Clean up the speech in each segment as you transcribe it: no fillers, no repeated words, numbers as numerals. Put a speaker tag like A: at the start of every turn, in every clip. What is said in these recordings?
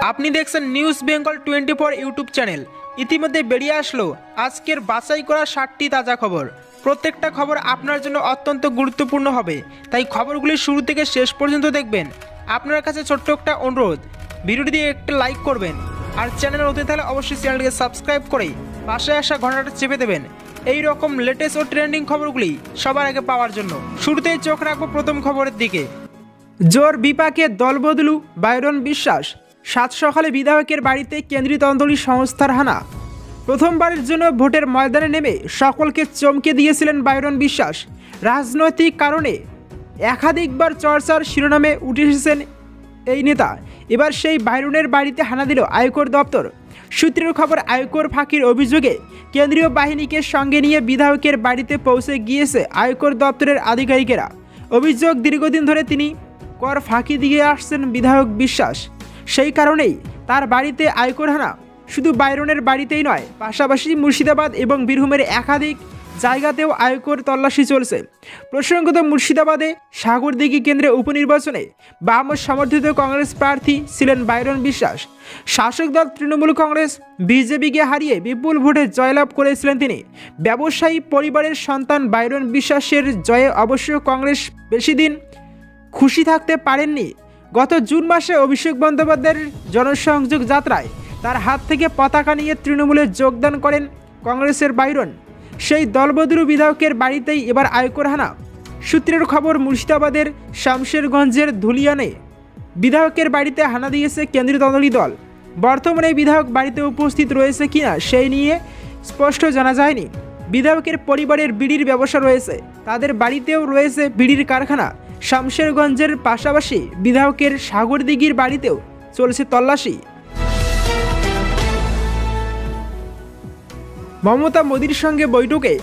A: আপনি দেখছেন news Bengal 24 YouTube channel. ইতিমধ্যে বেরিয়ে আসলো আজকের বাছাই করা 60টি তাজা খবর। প্রত্যেকটা খবর আপনার জন্য অত্যন্ত গুরুত্বপূর্ণ হবে, তাই খবরগুলি শুরু থেকে শেষ পর্যন্ত দেখবেন। আপনার কাছে ছোট্ট একটা অনুরোধ, ভিডিওটি দিয়ে একটা লাইক করবেন, আর চ্যানেল নতুন থাকলে অবশ্যই চ্যানেলটিকে সাবস্ক্রাইব করে পাশে আসা ঘন্টাটা চেপে দেবেন এই রকম লেটেস্ট ও ট্রেন্ডিং খবরগুলি সবার আগে পাওয়ার জন্য। শুরুতেই চোখ রাখবো প্রথম খবরের দিকে। জোর বিপাকে দলবদলু বাইরন বিশ্বাস, সাত সকালে বিধায়কের বাড়িতে কেন্দ্রীয় তদন্তকারী সংস্থার হানা। প্রথমবারের জন্য ভোটের ময়দানে নেমে সকলকে চমকে দিয়েছিলেন বাইরন বিশ্বাস। রাজনৈতিক কারণে একাধিকবার চর্চার শিরোনামে উঠে এসেছেন এই নেতা। এবার সেই বাইরনের বাড়িতে হানা দিল আয়কর দপ্তর। সূত্রের খবর, আয়কর ফাঁকির অভিযোগে কেন্দ্রীয় বাহিনীকে সঙ্গে নিয়ে বিধায়কের বাড়িতে পৌঁছে গিয়েছে আয়কর দপ্তরের আধিকারিকেরা। অভিযোগ, দীর্ঘদিন ধরে তিনি কর ফাঁকি দিয়ে আসছেন বিধায়ক বিশ্বাস। সেই কারণেই তার বাড়িতে আয়কর হানা। শুধু বাইরনের বাড়িতেই নয়, পাশাপাশি মুর্শিদাবাদ এবং বীরভূমের একাধিক জায়গাতেও আয়কর তল্লাশি চলছে। প্রসঙ্গত, মুর্শিদাবাদে সাগরদিঘি কেন্দ্রে উপনির্বাচনে বাম সমর্থিত কংগ্রেস প্রার্থী ছিলেন বাইরন বিশ্বাস। শাসক দল তৃণমূল কংগ্রেস বিজেপিকে হারিয়ে বিপুল ভোটে জয়লাভ করেছিলেন তিনি। ব্যবসায়ী পরিবারের সন্তান বাইরন বিশ্বাসের জয়ে অবশ্য কংগ্রেস বেশি দিন খুশি থাকতে পারেননি। গত জুন মাসে অভিষেক বন্দ্যোপাধ্যায়ের জনসংযোগ যাত্রায় তার হাত থেকে পতাকা নিয়ে তৃণমূলে যোগদান করেন কংগ্রেসের বাইরন। সেই দলবদলু বিধায়কের বাড়িতেই এবার আয়কর হানা। সূত্রের খবর, মুর্শিদাবাদের শামশেরগঞ্জের ধুলিয়ানে বিধায়কের বাড়িতে হানা দিয়েছে কেন্দ্রীয় তদন্তকারী দল। বর্তমানে বিধায়ক বাড়িতে উপস্থিত রয়েছে কিনা সেই নিয়ে স্পষ্ট জানা যায়নি। বিধায়কের পরিবারের বিড়ির ব্যবসা রয়েছে, তাদের বাড়িতেও রয়েছে বিড়ির কারখানা। শামশেরগঞ্জের পাশাপাশি বিধায়কের সাগরদিঘির বাড়িতেও চলছে তল্লাশি। মমতা মোদির সঙ্গে বৈঠকে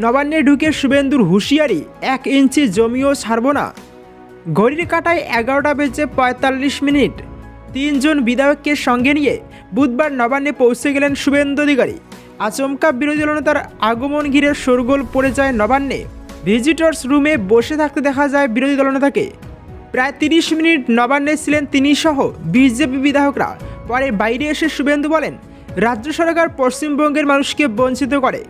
A: নবান্নে ঢুকে শুভেন্দুর হুঁশিয়ারি, 1 ইঞ্চি জমিও ছাড়ব না। ঘড়ির কাঁটায় 11টা বেজে 45 মিনিট। 3 জন বিধায়ককে সঙ্গে নিয়ে বুধবার নবান্নে পৌঁছে গেলেন শুভেন্দু অধিকারী। আচমকা বিরোধী দলনেতার আগমন ঘিরে শোরগোল পড়ে যায় নবান্নে। ভিজিটর্স রুমে বসে থাকতে দেখা যায় বিরোধী দলনেতাকে। প্রায় 30 মিনিট নবান্নে ছিলেন তিনি সহ বিজেপি বিধায়করা। পরে বাইরে এসে শুভেন্দু বলেন, রাজ্য সরকার পশ্চিমবঙ্গের মানুষকে বঞ্চিত করে,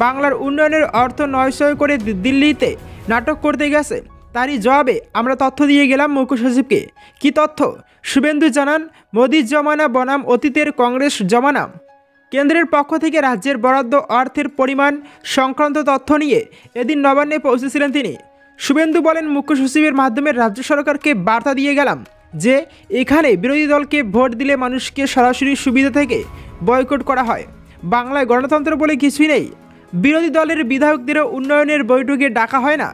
A: বাংলার উন্নয়নের অর্থ নয়সয় করে দিল্লিতে নাটক করতে গেছে। তারই জবাবে আমরা তথ্য দিয়ে গেলাম মুখ্য সচিবকে। কী তথ্য? শুভেন্দু জানান, মোদির জমানা বনাম অতীতের কংগ্রেস জমানা। কেন্দ্রের পক্ষ থেকে রাজ্যের বরাদ্দ অর্থের পরিমাণ সংক্রান্ত তথ্য নিয়ে এদিন নবান্নে পৌঁছেছিলেন তিনি। শুভেন্দু বলেন, মুখ্য সচিবের মাধ্যমে রাজ্য সরকারকে বার্তা দিয়ে গেলাম যে এখানে বিরোধী দলকে ভোট দিলে মানুষকে সরাসরি সুবিধা থেকে বয়কট করা হয়। বাংলায় গণতন্ত্র বলে কিছুই নেই। বিরোধী দলের বিধায়কদেরও উন্নয়নের বৈঠকে ডাকা হয় না।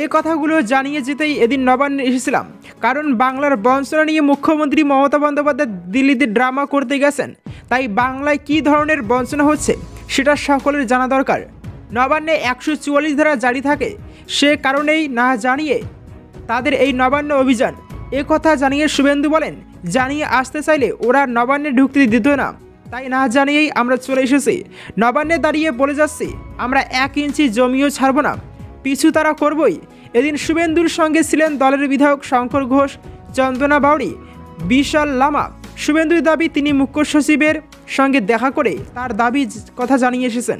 A: এই কথাগুলো জানিয়ে যেতেই এদিন নবান্নে এসেছিলাম, কারণ বাংলার বঞ্চনা নিয়ে মুখ্যমন্ত্রী মমতা বন্দ্যোপাধ্যায় দিল্লিতে ড্রামা করতে গেছেন। তাই বাংলায় কী ধরনের বঞ্চনা হচ্ছে সেটা সকলের জানা দরকার। নবান্নে 144 ধারা জারি থাকে, সে কারণেই না জানিয়ে তাদের এই নবান্ন অভিযান। এ কথা জানিয়ে শুভেন্দু বলেন, জানিয়ে আসতে চাইলে ওরা নবান্নে ঢুকতে দিত না, তাই না জানিয়েই আমরা চলে এসেছি। নবান্নে দাঁড়িয়ে বলে যাচ্ছি, আমরা 1 ইঞ্চি জমিও ছাড়ব না, পিছু তারা করবই। এদিন শুভেন্দুর সঙ্গে ছিলেন দলের বিধায়ক শঙ্কর ঘোষ, চন্দনা বাউরি, বিশাল লামা। শুভেন্দুর দাবি, তিনি মুখ্য সচিবের সঙ্গে দেখা করে তার দাবি কথা জানিয়ে এসেছেন।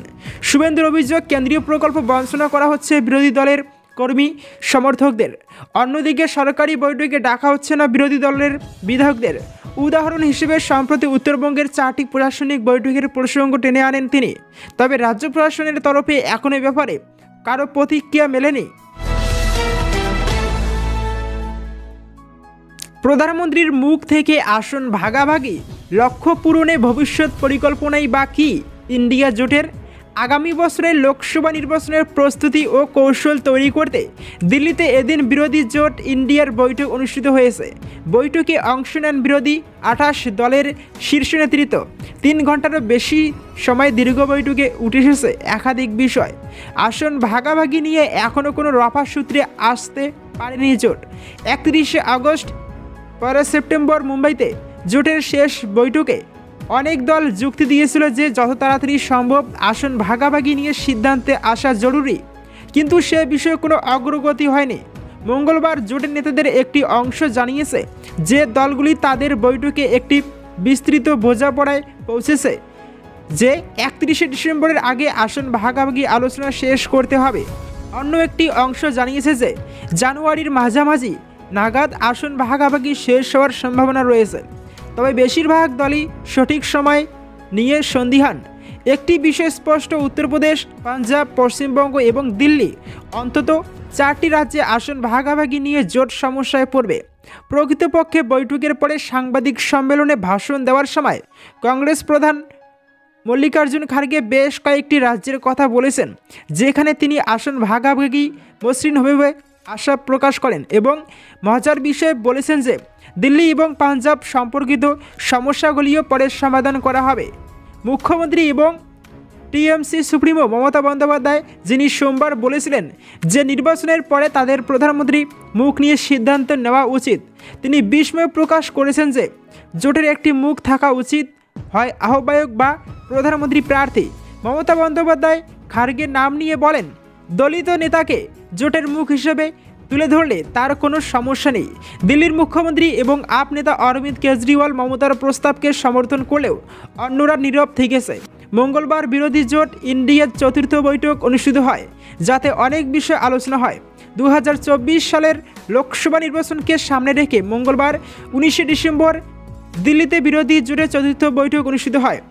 A: শুভেন্দুর অভিযোগ, কেন্দ্রীয় প্রকল্প বঞ্চনা করা হচ্ছে বিরোধী দলের কর্মী সমর্থকদের। অন্যদিকে সরকারি বৈঠকে ডাকা হচ্ছে না বিরোধী দলের বিধায়কদের। উদাহরণ হিসেবে সম্প্রতি উত্তরবঙ্গের 4টি প্রশাসনিক বৈঠকের প্রসঙ্গ টেনে আনেন তিনি। তবে রাজ্য প্রশাসনের তরফে এখনও এ ব্যাপারে কারো প্রতিক্রিয়া মেলেনি। প্রধানমন্ত্রীর মুখ থেকে আসন ভাগাভাগি, লক্ষ্য পূরণে ভবিষ্যৎ পরিকল্পনাই বা কি ইন্ডিয়া জোটের? আগামী বছরের লোকসভা নির্বাচনের প্রস্তুতি ও কৌশল তৈরি করতে দিল্লিতে এদিন বিরোধী জোট ইন্ডিয়ার বৈঠক অনুষ্ঠিত হয়েছে। বৈঠকে অংশ নেন বিরোধী 28 দলের শীর্ষ নেতৃত্ব। 3 ঘন্টারও বেশি সময় দীর্ঘ বৈঠকে উঠে এসেছে একাধিক বিষয়। আসন ভাগাভাগি নিয়ে এখনও কোনো রফা সূত্রে আসতে পারেনি জোট। 31শে আগস্ট 1 সেপ্টেম্বর মুম্বাইতে জোটের শেষ বৈঠকে অনেক দল যুক্তি দিয়েছিল যে যত তাড়াতাড়ি সম্ভব আসন ভাগাভাগি নিয়ে সিদ্ধান্তে আসা জরুরি, কিন্তু সে বিষয়ে কোনো অগ্রগতি হয়নি। মঙ্গলবার জোটের নেতাদের একটি অংশ জানিয়েছে যে দলগুলি তাদের বৈঠকে একটি বিস্তৃত বোঝাপড়ায় পৌঁছেছে যে 31শে ডিসেম্বরের আগে আসন ভাগাভাগি আলোচনা শেষ করতে হবে। অন্য একটি অংশ জানিয়েছে যে জানুয়ারির মাঝামাঝি নাগাদ আসন ভাগাভাগি শেষ হওয়ার সম্ভাবনা রয়েছে। তবে বেশিরভাগ দলই সঠিক সময় নিয়ে সন্দিহান। একটি বিষয় স্পষ্ট, উত্তরপ্রদেশ, পাঞ্জাব, পশ্চিমবঙ্গ এবং দিল্লি অন্তত 4টি রাজ্যে আসন ভাগাভাগি নিয়ে জোট সমস্যায় পড়বে। প্রকৃতপক্ষে বৈঠকের পরে সাংবাদিক সম্মেলনে ভাষণ দেওয়ার সময় কংগ্রেস প্রধান মল্লিকার্জুন খার্গে বেশ কয়েকটি রাজ্যের কথা বলেছেন যেখানে তিনি আসন ভাগাভাগি মসৃণ হবে বলে আশা প্রকাশ করেন এবং মজার বিষয়ে বলেছেন যে দিল্লি এবং পাঞ্জাব সম্পর্কিত সমস্যাগুলিও পরে সমাধান করা হবে। মুখ্যমন্ত্রী এবং টিএমসি সুপ্রিমো মমতা বন্দ্যোপাধ্যায়, যিনি সোমবার বলেছিলেন যে নির্বাচনের পরে তাদের প্রধানমন্ত্রী মুখ নিয়ে সিদ্ধান্ত নেওয়া উচিত, তিনি বিস্ময় প্রকাশ করেছেন যে জোটের একটি মুখ থাকা উচিত, হয় আহ্বায়ক বা প্রধানমন্ত্রী প্রার্থী। মমতা বন্দ্যোপাধ্যায় খার্গের নাম নিয়ে বলেন, দলিত নেতাকে জোটের মুখ হিসেবে তুলে ধরলে তার কোনো সমস্যা নেই। দিল্লির মুখ্যমন্ত্রী এবং আপ নেতা অরবিন্দ কেজরিওয়াল মমতার প্রস্তাবকে সমর্থন করলেও অন্যরা নীরব থেকেছে। মঙ্গলবার বিরোধী জোট ইন্ডিয়ার 4র্থ বৈঠক অনুষ্ঠিত হয়, যাতে অনেক বিষয় আলোচনা হয়। 2024 সালের লোকসভা নির্বাচনকে সামনে রেখে মঙ্গলবার 19শে ডিসেম্বর দিল্লিতে বিরোধী জোটের 4র্থ বৈঠক অনুষ্ঠিত হয়।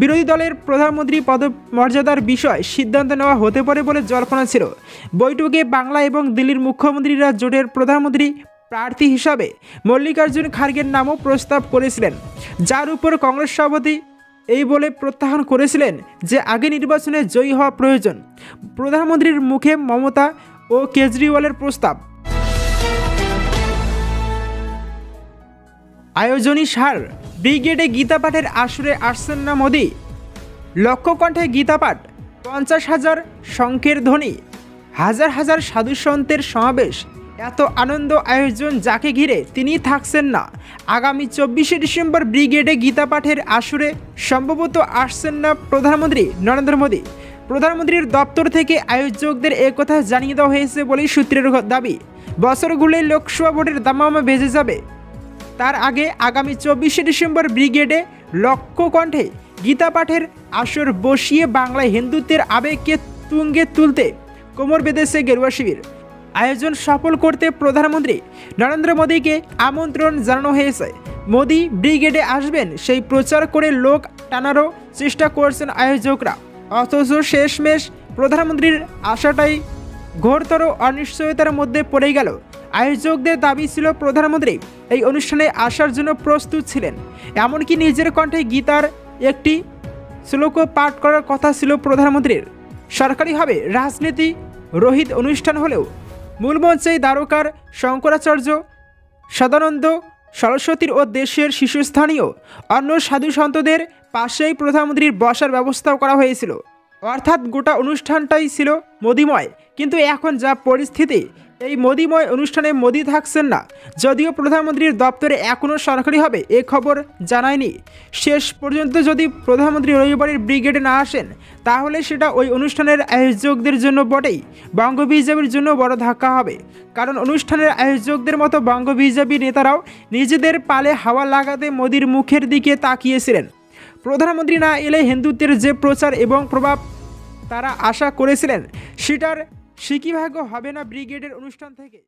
A: বিরোধী দলের প্রধানমন্ত্রী পদমর্যাদার বিষয়ে সিদ্ধান্ত নেওয়া হতে পারে বলে জল্পনা ছিল। বৈঠকে বাংলা এবং দিল্লির মুখ্যমন্ত্রীরা জোটের প্রধানমন্ত্রী প্রার্থী হিসাবে মল্লিকার্জুন খার্গের নামও প্রস্তাব করেছিলেন, যার উপর কংগ্রেস সভাপতি এই বলে প্রত্যাখ্যান করেছিলেন যে আগে নির্বাচনে জয়ী হওয়া প্রয়োজন। প্রধানমন্ত্রীর মুখে মমতা ও কেজরিওয়ালের প্রস্তাব। আয়োজনী সার, ব্রিগেডে গীতা পাঠের আসরে আসছেন না মোদি। লক্ষ কণ্ঠে গীতা পাঠ, 50,000 শঙ্খের ধ্বনি, হাজার হাজার সাধু সন্তের সমাবেশ, এত আনন্দ আয়োজন যাকে ঘিরে তিনি থাকছেন না। আগামী 24শে ডিসেম্বর ব্রিগেডে গীতা পাঠের আসরে সম্ভবত আসছেন না প্রধানমন্ত্রী নরেন্দ্র মোদি। প্রধানমন্ত্রীর দপ্তর থেকে আয়োজকদের একথা জানিয়ে দেওয়া হয়েছে বলেই সূত্রের দাবি। বছর ঘুরলেই লোকসভা ভোটের দামামা বেজে যাবে, তার আগে আগামী 24শে ডিসেম্বর ব্রিগেডে লক্ষ কণ্ঠে গীতা পাঠের আসর বসিয়ে বাংলায় হিন্দুত্বের আবেগকে তুঙ্গে তুলতে কোমর বেঁধেছে গেরুয়া শিবির। আয়োজন সফল করতে প্রধানমন্ত্রী নরেন্দ্র মোদীকে আমন্ত্রণ জানানো হয়েছে। মোদী ব্রিগেডে আসবেন সেই প্রচার করে লোক টানারও চেষ্টা করছেন আয়োজকরা, অথচ শেষমেশ প্রধানমন্ত্রীর আশাটাই ঘোরতর অনিশ্চয়তার মধ্যে পড়ে গেল। আয়োজকদের দাবি ছিল প্রধানমন্ত্রী এই অনুষ্ঠানে আসার জন্য প্রস্তুত ছিলেন, এমনকি নিজের কণ্ঠে গীতার একটি শ্লোকও পাঠ করার কথা ছিল প্রধানমন্ত্রীর। সরকারিভাবে রাজনীতি রহিত অনুষ্ঠান হলেও মূল মঞ্চেই দ্বারকার শঙ্করাচার্য, সদানন্দ সরস্বতীর ও দেশের শীর্ষস্থানীয় অন্য সাধু সন্তদের পাশেই প্রধানমন্ত্রীর বসার ব্যবস্থাও করা হয়েছিল। অর্থাৎ গোটা অনুষ্ঠানটাই ছিল মোদিময়। কিন্তু এখন যা পরিস্থিতি, এই মোদিময় অনুষ্ঠানে মোদি থাকছেন না। যদিও প্রধানমন্ত্রীর দপ্তরে এখনও সরকারিভাবে এ খবর জানায়নি। শেষ পর্যন্ত যদি প্রধানমন্ত্রী রবিবারের ব্রিগেডে না আসেন, তাহলে সেটা ওই অনুষ্ঠানের আয়োজকদের জন্য বটেই, বঙ্গ বিজেপির জন্য বড় ধাক্কা হবে। কারণ অনুষ্ঠানের আয়োজকদের মতো বঙ্গ বিজেপি নেতারাও নিজেদের পালে হাওয়া লাগাতে মোদির মুখের দিকে তাকিয়েছিলেন। প্রধানমন্ত্রী না এলে হিন্দুত্বের যে প্রচার এবং প্রভাব তারা আশা করেছিলেন, সেটার সিকিভাগ্য হবে না ব্রিগেডের অনুষ্ঠান থেকে।